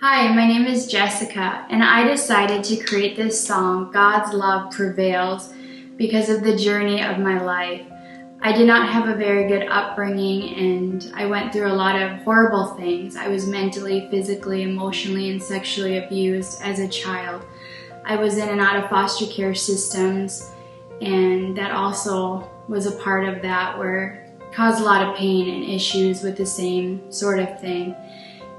Hi, my name is Jessica, and I decided to create this song, God's Love Prevails, because of the journey of my life. I did not have a very good upbringing, and I went through a lot of horrible things. I was mentally, physically, emotionally, and sexually abused as a child. I was in and out of foster care systems, and that also was a part of that, where it caused a lot of pain and issues with the same sort of thing.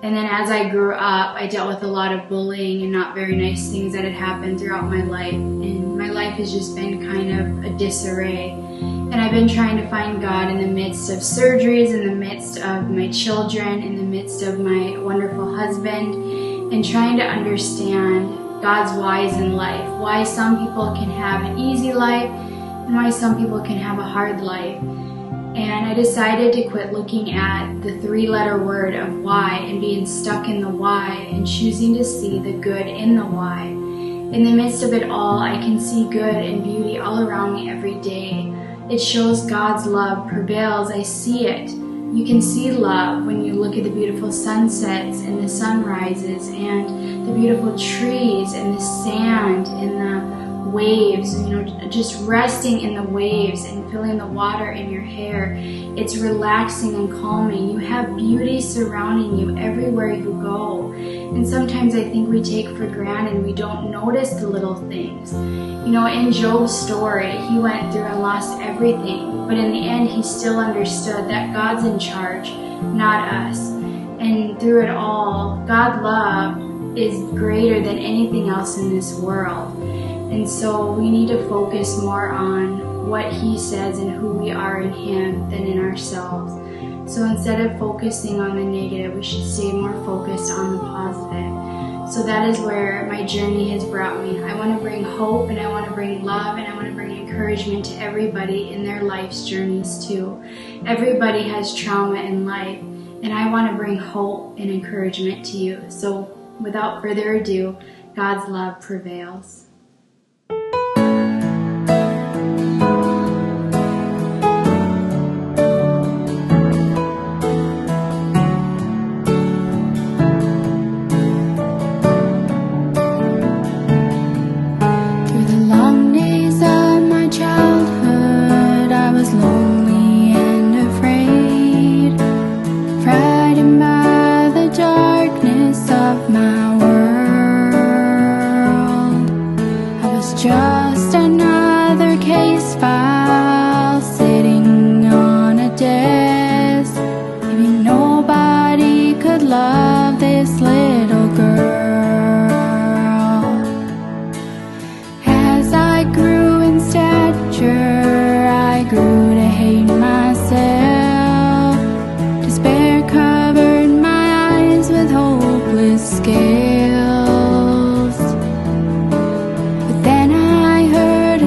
And then as I grew up, I dealt with a lot of bullying and not very nice things that had happened throughout my life. And my life has just been kind of a disarray. And I've been trying to find God in the midst of surgeries, in the midst of my children, in the midst of my wonderful husband, and trying to understand God's whys in life. Why some people can have an easy life and why some people can have a hard life. And I decided to quit looking at the three-letter word of why and being stuck in the why and choosing to see the good in the why. In the midst of it all, I can see good and beauty all around me every day. It shows God's love prevails. I see it. You can see love when you look at the beautiful sunsets and the sunrises and the beautiful trees and the sand and the waves, just resting in the waves and feeling the water in your hair. It's relaxing and calming. You have beauty surrounding you everywhere you go. And sometimes I think we take for granted, we don't notice the little things. In Job's story, he went through and lost everything, but in the end he still understood that God's in charge, not us. And through it all, God's love is greater than anything else in this world. And so we need to focus more on what He says and who we are in Him than in ourselves. So instead of focusing on the negative, we should stay more focused on the positive. So that is where my journey has brought me. I want to bring hope, and I want to bring love, and I want to bring encouragement to everybody in their life's journeys too. Everybody has trauma in life, and I want to bring hope and encouragement to you. So without further ado, God's love prevails. Just another case file sitting on a desk. Maybe nobody could love this little girl. As I grew in stature, I grew to hate myself. Despair covered my eyes with hopeless scales.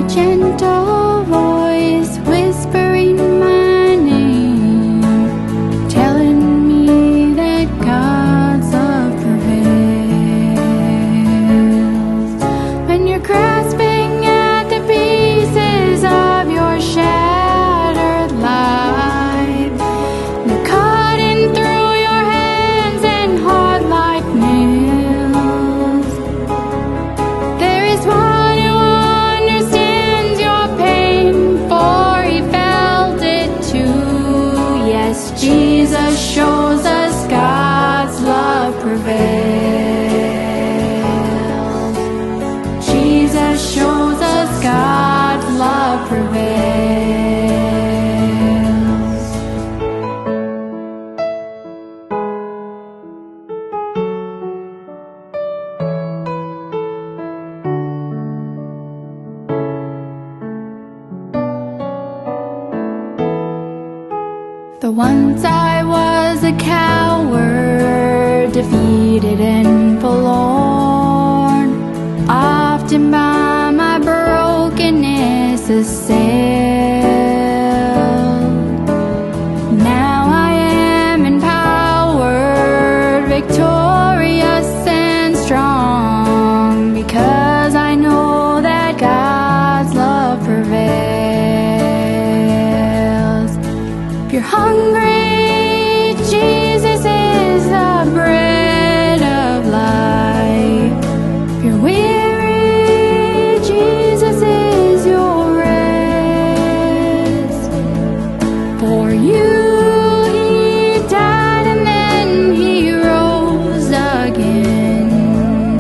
Gentle voice whispering my name, telling me that God's love prevails. When you're grasping at the pieces of your shattered life, they're cutting through your hands and hard like nails. There is one Jesus shows us God's love prevails. Jesus shows us God's love prevails. The once I was a coward, defeated and forlorn, often by my brokenness assailed. Now I am empowered, victorious and strong, because I know that God's love prevails. If you're hungry, Jesus is the bread of life. For you he died and then he rose again.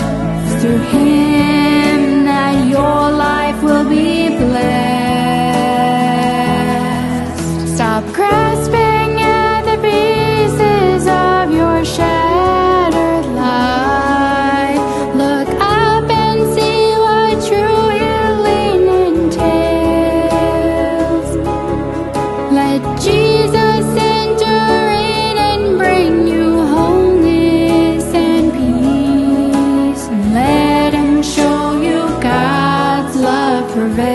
Through him that your life will be blessed. Stop grasping at the pieces of your shattered life. Look up and see what true healing entails. Let Jesus enter in and bring you wholeness and peace. And let him show you God's love prevails.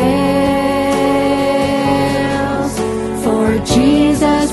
For Jesus